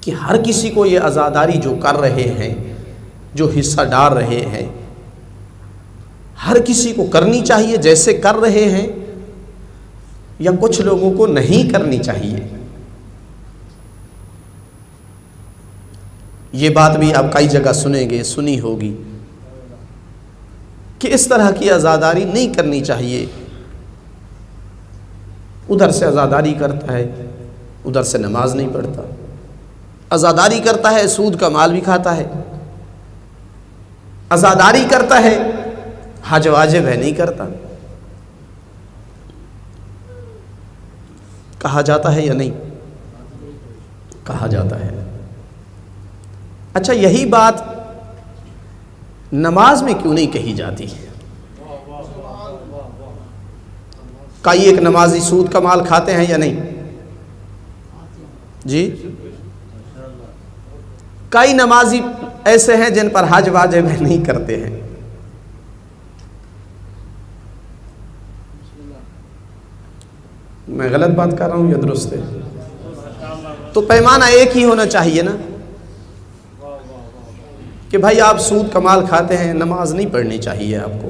کہ ہر کسی کو یہ عزاداری جو کر رہے ہیں، جو حصہ ڈال رہے ہیں، ہر کسی کو کرنی چاہیے جیسے کر رہے ہیں، یا کچھ لوگوں کو نہیں کرنی چاہیے؟ یہ بات بھی آپ کئی جگہ سنیں گے، سنی ہوگی کہ اس طرح کی عزاداری نہیں کرنی چاہیے. ادھر سے عزاداری کرتا ہے، ادھر سے نماز نہیں پڑھتا، عزاداری کرتا ہے، سود کا مال بھی کھاتا ہے، عزاداری کرتا ہے، حج واجب ہے نہیں کرتا. کہا جاتا ہے یا نہیں؟ کہا جاتا ہے. اچھا، یہی بات نماز میں کیوں نہیں کہی جاتی؟ کئی ایک نمازی سود کا مال کھاتے ہیں یا نہیں؟ جی، کئی نمازی ایسے ہیں جن پر حج واجب نہیں کرتے ہیں. میں غلط بات کر رہا ہوں یا درست ہے؟ تو پیمانہ ایک ہی ہونا چاہیے نا، کہ بھائی آپ سود کا مال کھاتے ہیں، نماز نہیں پڑھنی چاہیے آپ کو.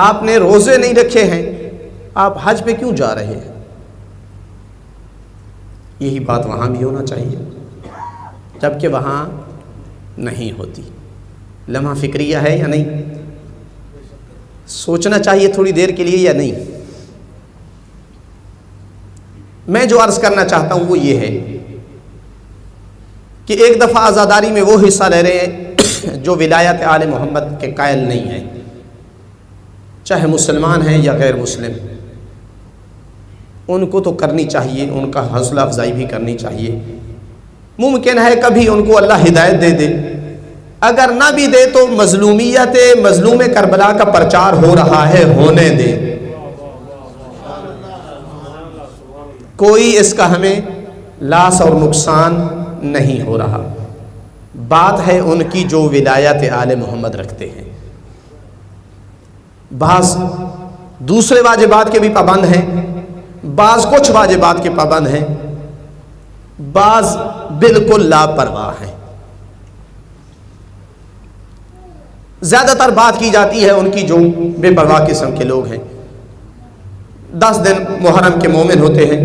آپ نے روزے نہیں رکھے ہیں، آپ حج پہ کیوں جا رہے ہیں؟ یہی بات وہاں بھی ہونا چاہیے، جبکہ وہاں نہیں ہوتی. لمحہ فکریہ ہے یا نہیں؟ سوچنا چاہیے تھوڑی دیر کے لیے یا نہیں؟ میں جو عرض کرنا چاہتا ہوں وہ یہ ہے کہ ایک دفعہ عزاداری میں وہ حصہ لے رہے ہیں جو ولایت آل محمد کے قائل نہیں ہے، چاہے مسلمان ہیں یا غیر مسلم. ان کو تو کرنی چاہیے، ان کا حوصلہ افزائی بھی کرنی چاہیے. ممکن ہے کبھی ان کو اللہ ہدایت دے دے، اگر نہ بھی دے تو مظلومیت مظلوم کربلا کا پرچار ہو رہا ہے، ہونے دے. کوئی اس کا ہمیں لاس اور نقصان نہیں ہو رہا. بات ہے ان کی جو ولایت آل محمد رکھتے ہیں. بعض دوسرے واجبات کے بھی پابند ہیں، بعض کچھ واجبات کے پابند ہیں، بعض بالکل لاپرواہ ہیں. زیادہ تر بات کی جاتی ہے ان کی جو بے پرواہ قسم کے لوگ ہیں. 10 دن محرم کے مومن ہوتے ہیں،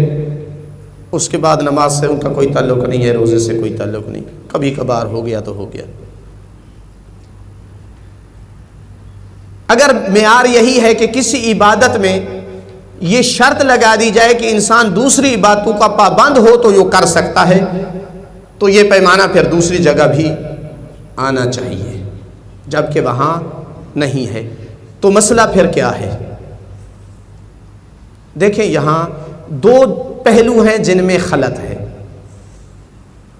اس کے بعد نماز سے ان کا کوئی تعلق نہیں ہے، روزے سے کوئی تعلق نہیں، کبھی کبھار ہو گیا تو ہو گیا. اگر معیار یہی ہے کہ کسی عبادت میں یہ شرط لگا دی جائے کہ انسان دوسری عبادتوں کا پابند ہو تو یہ کر سکتا ہے، تو یہ پیمانہ پھر دوسری جگہ بھی آنا چاہیے، جبکہ وہاں نہیں ہے. تو مسئلہ پھر کیا ہے؟ دیکھیں، یہاں 2 پہلو ہیں جن میں خلط ہے.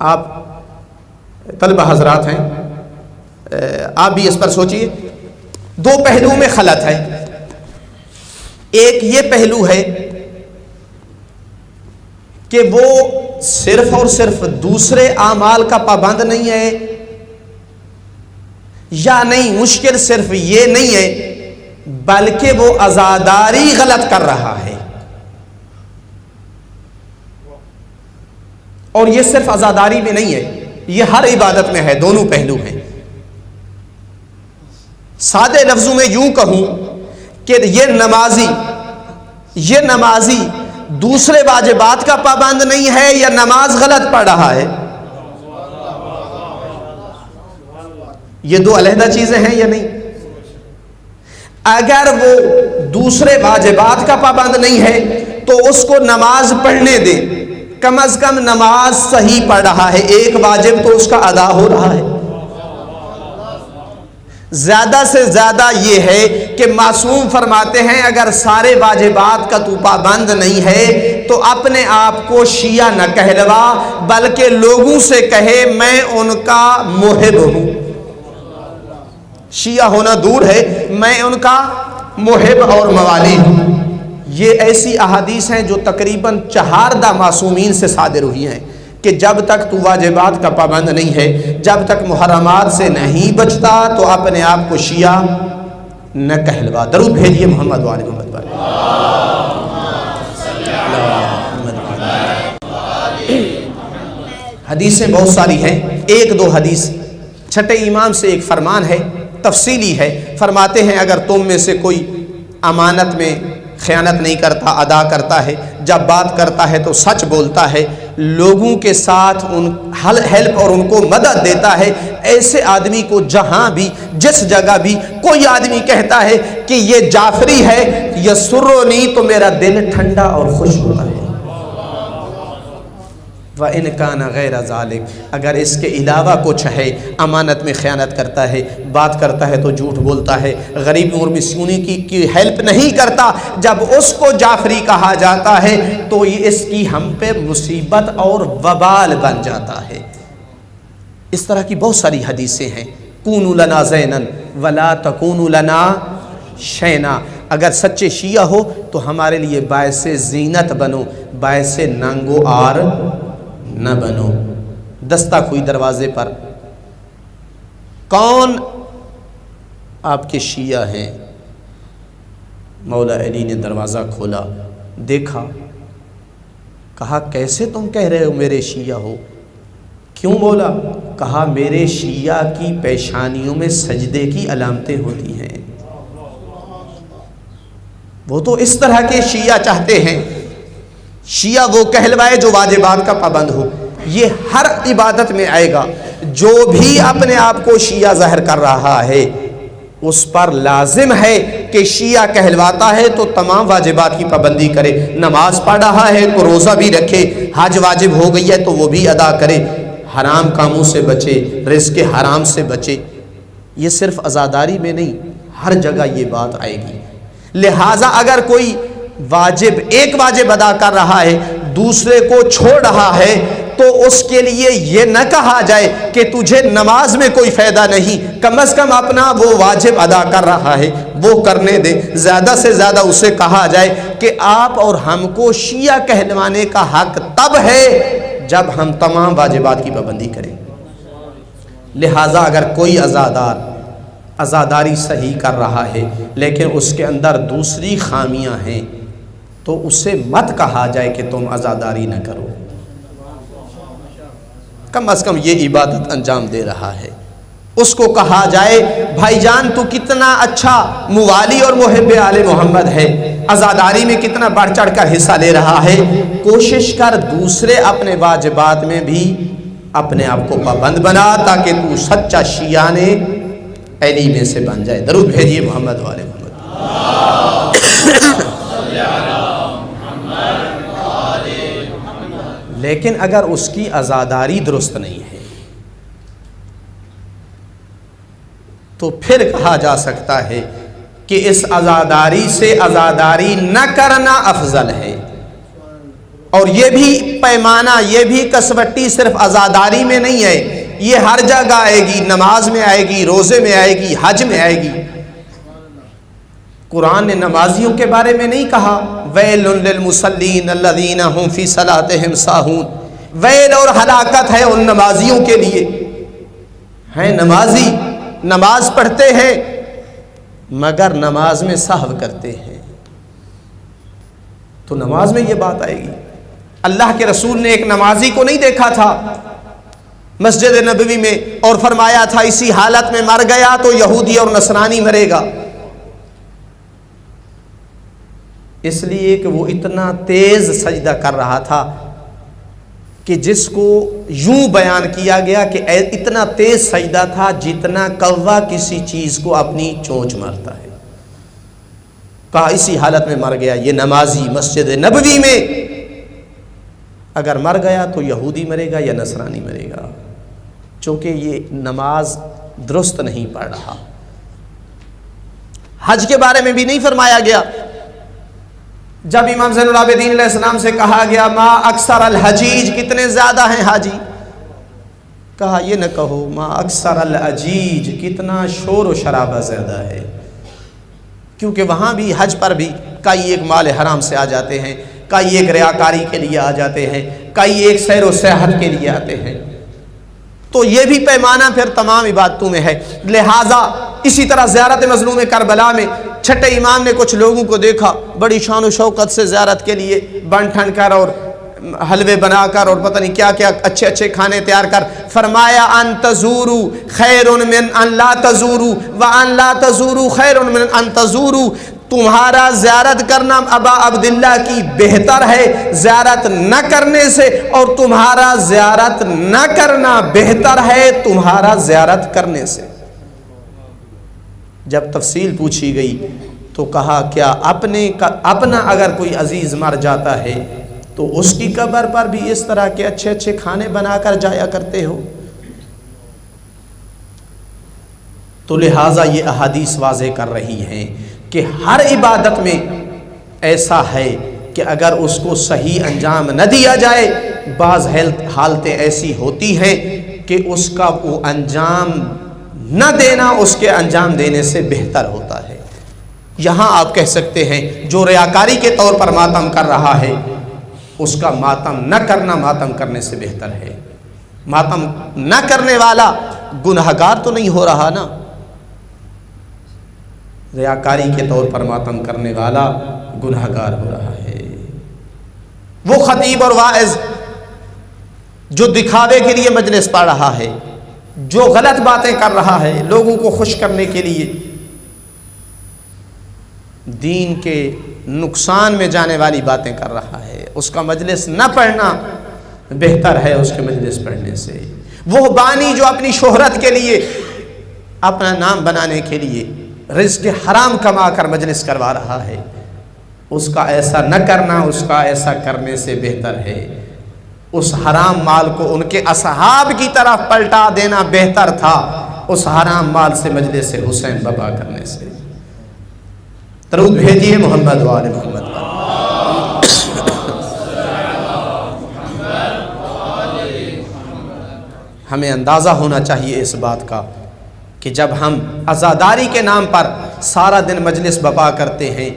آپ طلبہ حضرات ہیں، آپ بھی اس پر سوچئے. 2 پہلو میں خلط ہے. ایک یہ پہلو ہے کہ وہ صرف اور صرف دوسرے اعمال کا پابند نہیں ہے، یا نہیں، مشکل صرف یہ نہیں ہے بلکہ وہ عزاداری غلط کر رہا ہے. اور یہ صرف عزاداری میں نہیں ہے، یہ ہر عبادت میں ہے. دونوں پہلو ہیں. سادے لفظوں میں یوں کہوں کہ یہ نمازی دوسرے واجبات کا پابند نہیں ہے یا نماز غلط پڑھ رہا ہے. یہ 2 علیحدہ چیزیں ہیں یا نہیں؟ اگر وہ دوسرے واجبات کا پابند نہیں ہے تو اس کو نماز پڑھنے دے، کم از کم نماز صحیح پڑھ رہا ہے، ایک واجب تو اس کا ادا ہو رہا ہے. زیادہ سے زیادہ یہ ہے کہ معصوم فرماتے ہیں اگر سارے واجبات کا تو پابند نہیں ہے تو اپنے آپ کو شیعہ نہ کہلوا، بلکہ لوگوں سے کہے میں ان کا محب ہوں. شیعہ ہونا دور ہے، میں ان کا محب اور موالی ہوں. یہ ایسی احادیث ہیں جو تقریباً 4 معصومین سے صادر ہوئی ہیں کہ جب تک تو واجبات کا پابند نہیں ہے، جب تک محرمات سے نہیں بچتا تو اپنے آپ کو شیعہ نہ کہلوا. درود بھیجیے محمد وآل محمد پر. حدیثیں بہت ساری ہیں، ایک دو حدیث چھٹے امام سے ایک فرمان ہے، تفصیلی ہے، فرماتے ہیں اگر تم میں سے کوئی امانت میں خیانت نہیں کرتا، ادا کرتا ہے، جب بات کرتا ہے تو سچ بولتا ہے، لوگوں کے ساتھ ان ہیلپ اور ان کو مدد دیتا ہے، ایسے آدمی کو جہاں بھی جس جگہ بھی کوئی آدمی کہتا ہے کہ یہ جعفری ہے یسرنی، تو میرا دل ٹھنڈا اور خوش ہوتا ہے۔ وَإِنْ كَانَ غَيْرَ ذَلِكَ، اگر اس کے علاوہ کچھ ہے، امانت میں خیانت کرتا ہے، بات کرتا ہے تو جھوٹ بولتا ہے، غریب اور مسکینوں کی ہیلپ نہیں کرتا، جب اس کو جعفری کہا جاتا ہے تو یہ اس کی ہم پہ مصیبت اور وبال بن جاتا ہے۔ اس طرح کی بہت ساری حدیثیں ہیں، کونوا لنا زینا ولا تکونوا لنا شینا، اگر سچے شیعہ ہو تو ہمارے لیے باعث زینت بنو، باعث ننگ و عار نہ بنو۔ دستک ہوئی دروازے پر، کون آپ کے شیعہ ہیں؟ مولا علی نے دروازہ کھولا، دیکھا، کہا کیسے تم کہہ رہے ہو میرے شیعہ ہو؟ کیوں بولا؟ کہا میرے شیعہ کی پیشانیوں میں سجدے کی علامتیں ہوتی ہیں۔ وہ تو اس طرح کے شیعہ چاہتے ہیں، شیعہ وہ کہلوائے جو واجبات کا پابند ہو۔ یہ ہر عبادت میں آئے گا، جو بھی اپنے آپ کو شیعہ ظاہر کر رہا ہے اس پر لازم ہے کہ شیعہ کہلواتا ہے تو تمام واجبات کی پابندی کرے، نماز پڑھ رہا ہے تو روزہ بھی رکھے، حج واجب ہو گئی ہے تو وہ بھی ادا کرے، حرام کاموں سے بچے، رزق حرام سے بچے۔ یہ صرف عزاداری میں نہیں، ہر جگہ یہ بات آئے گی۔ لہٰذا اگر کوئی واجب ایک واجب ادا کر رہا ہے، دوسرے کو چھوڑ رہا ہے، تو اس کے لیے یہ نہ کہا جائے کہ تجھے نماز میں کوئی فائدہ نہیں، کم از کم اپنا وہ واجب ادا کر رہا ہے وہ کرنے دے۔ زیادہ سے زیادہ اسے کہا جائے کہ آپ اور ہم کو شیعہ کہلوانے کا حق تب ہے جب ہم تمام واجبات کی پابندی کریں۔ لہٰذا اگر کوئی عزاداری صحیح کر رہا ہے لیکن اس کے اندر دوسری خامیاں ہیں تو اسے مت کہا جائے کہ تم عزاداری نہ کرو، کم از کم یہ عبادت انجام دے رہا ہے۔ اس کو کہا جائے بھائی جان تو کتنا اچھا موالی اور محب آل محمد ہے، عزاداری میں کتنا بڑھ چڑھ کر حصہ لے رہا ہے، کوشش کر دوسرے اپنے واجبات میں بھی اپنے آپ کو پابند بنا تاکہ تو سچا شیعہ علی میں سے بن جائے۔ درود بھیجیے محمد والے محمد۔ لیکن اگر اس کی عزاداری درست نہیں ہے تو پھر کہا جا سکتا ہے کہ اس عزاداری سے عزاداری نہ کرنا افضل ہے۔ اور یہ بھی پیمانہ، یہ بھی کسوٹی صرف عزاداری میں نہیں ہے، یہ ہر جگہ آئے گی، نماز میں آئے گی، روزے میں آئے گی، حج میں آئے گی۔ قرآن نے نمازیوں کے بارے میں نہیں کہا ویل للمصلین الذین هم فی صلاتہم ساہون، ویل اور ہلاکت ہے ان نمازیوں کے لیے۔ ہیں نمازی، نماز پڑھتے ہیں مگر نماز میں سہو کرتے ہیں، تو نماز میں یہ بات آئے گی۔ اللہ کے رسول نے ایک نمازی کو نہیں دیکھا تھا مسجد نبوی میں اور فرمایا تھا اسی حالت میں مر گیا تو یہودی اور نصرانی مرے گا، اس لیے کہ وہ اتنا تیز سجدہ کر رہا تھا کہ جس کو یوں بیان کیا گیا کہ اتنا تیز سجدہ تھا جتنا کوا کسی چیز کو اپنی چونچ مارتا ہے۔ کہا اسی حالت میں مر گیا یہ نمازی مسجد نبوی میں، اگر مر گیا تو یہودی مرے گا یا نصرانی مرے گا، چونکہ یہ نماز درست نہیں پڑھ رہا۔ حج کے بارے میں بھی نہیں فرمایا گیا۔ جب امام زین العابدین علیہ السلام سے کہا گیا ما اکثر الحجیج، کتنے زیادہ ہیں حاجی، کہا یہ نہ کہو ما اکثر الحجیج، کتنا شور و شرابہ زیادہ ہے، کیونکہ وہاں بھی حج پر بھی کئی ایک مال حرام سے آ جاتے ہیں، کئی ایک ریاکاری کے لیے آ جاتے ہیں، کئی ایک سیر و سیاحت کے لیے آتے ہیں، تو یہ بھی پیمانہ پھر تمام عبادتوں میں ہے۔ لہٰذا اسی طرح زیارت مظلوم کربلا میں چھٹے امام نے کچھ لوگوں کو دیکھا بڑی شان و شوقت سے زیارت کے لیے بن ٹھن کر اور حلوے بنا کر اور پتہ نہیں کیا کیا اچھے اچھے کھانے تیار کر، فرمایا ان تزورو خیر من ان لا تزورو وان لا تزورو خیر من ان تزورو، تمہارا زیارت کرنا ابا عبداللہ کی بہتر ہے زیارت نہ کرنے سے، اور تمہارا زیارت نہ کرنا بہتر ہے تمہارا زیارت کرنے سے۔ جب تفصیل پوچھی گئی تو کہا کیا اپنا اگر کوئی عزیز مر جاتا ہے تو اس کی قبر پر بھی اس طرح کے اچھے اچھے کھانے بنا کر جایا کرتے ہو؟ تو لہٰذا یہ احادیث واضح کر رہی ہیں کہ ہر عبادت میں ایسا ہے کہ اگر اس کو صحیح انجام نہ دیا جائے، بعض حالتیں ایسی ہوتی ہیں کہ اس کا وہ انجام نہ دینا اس کے انجام دینے سے بہتر ہوتا ہے۔ یہاں آپ کہہ سکتے ہیں جو ریاکاری کے طور پر ماتم کر رہا ہے اس کا ماتم نہ کرنا ماتم کرنے سے بہتر ہے۔ ماتم نہ کرنے والا گنہگار تو نہیں ہو رہا نا، ریاکاری کے طور پر ماتم کرنے والا گنہگار ہو رہا ہے۔ وہ خطیب اور واعظ جو دکھاوے کے لیے مجلس پڑھ رہا ہے، جو غلط باتیں کر رہا ہے لوگوں کو خوش کرنے کے لیے، دین کے نقصان میں جانے والی باتیں کر رہا ہے، اس کا مجلس نہ پڑھنا بہتر ہے اس کے مجلس پڑھنے سے۔ وہ بانی جو اپنی شہرت کے لیے، اپنا نام بنانے کے لیے رزق حرام کما کر مجلس کروا رہا ہے، اس کا ایسا نہ کرنا اس کا ایسا کرنے سے بہتر ہے۔ اس حرام مال کو ان کے اصحاب کی طرف پلٹا دینا بہتر تھا اس حرام مال سے مجلس حسین بپا کرنے سے۔ درود بھیجیے محمد وآل محمد۔ ہمیں اندازہ ہونا چاہیے اس بات کا کہ جب ہم عزاداری کے نام پر سارا دن مجلس بپا کرتے ہیں،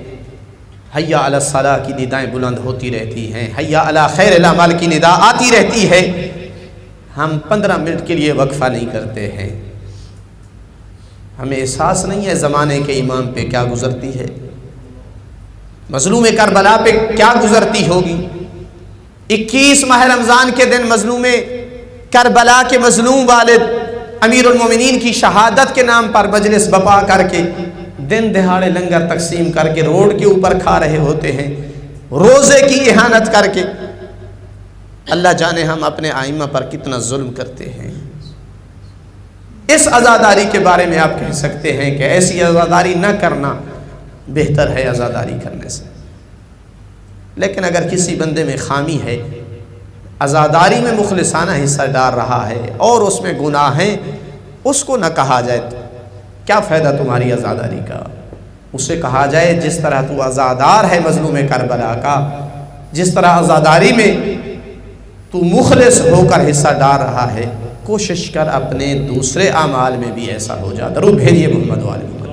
حیا علی الصلاح کی ندائیں بلند ہوتی رہتی ہیں، حیا علی خیر الاعمال کی ندا آتی رہتی ہے، ہم 15 منٹ کے لیے وقفہ نہیں کرتے ہیں۔ ہمیں احساس نہیں ہے زمانے کے امام پہ کیا گزرتی ہے، مظلوم کربلا پہ کیا گزرتی ہوگی۔ 21 ماہ رمضان کے دن مظلوم کربلا کے مظلوم والد امیر المومنین کی شہادت کے نام پر مجلس بپا کر کے دن دہاڑے لنگر تقسیم کر کے روڈ کے اوپر کھا رہے ہوتے ہیں، روزے کی اہانت کر کے۔ اللہ جانے ہم اپنے ائمہ پر کتنا ظلم کرتے ہیں۔ اس عزاداری کے بارے میں آپ کہہ سکتے ہیں کہ ایسی عزاداری نہ کرنا بہتر ہے عزاداری کرنے سے، لیکن اگر کسی بندے میں خامی ہے، عزاداری میں مخلصانہ حصہ ڈال رہا ہے اور اس میں گناہ ہیں، اس کو نہ کہا جائے تو کیا فائدہ تمہاری عزاداری کا؟ اسے کہا جائے جس طرح تو عزادار ہے مظلوم کربلا کا، جس طرح عزاداری میں تو مخلص ہو کر حصہ ڈال رہا ہے، کوشش کر اپنے دوسرے اعمال میں بھی ایسا ہو جا۔ درود بھیجیے محمد وآل محمد۔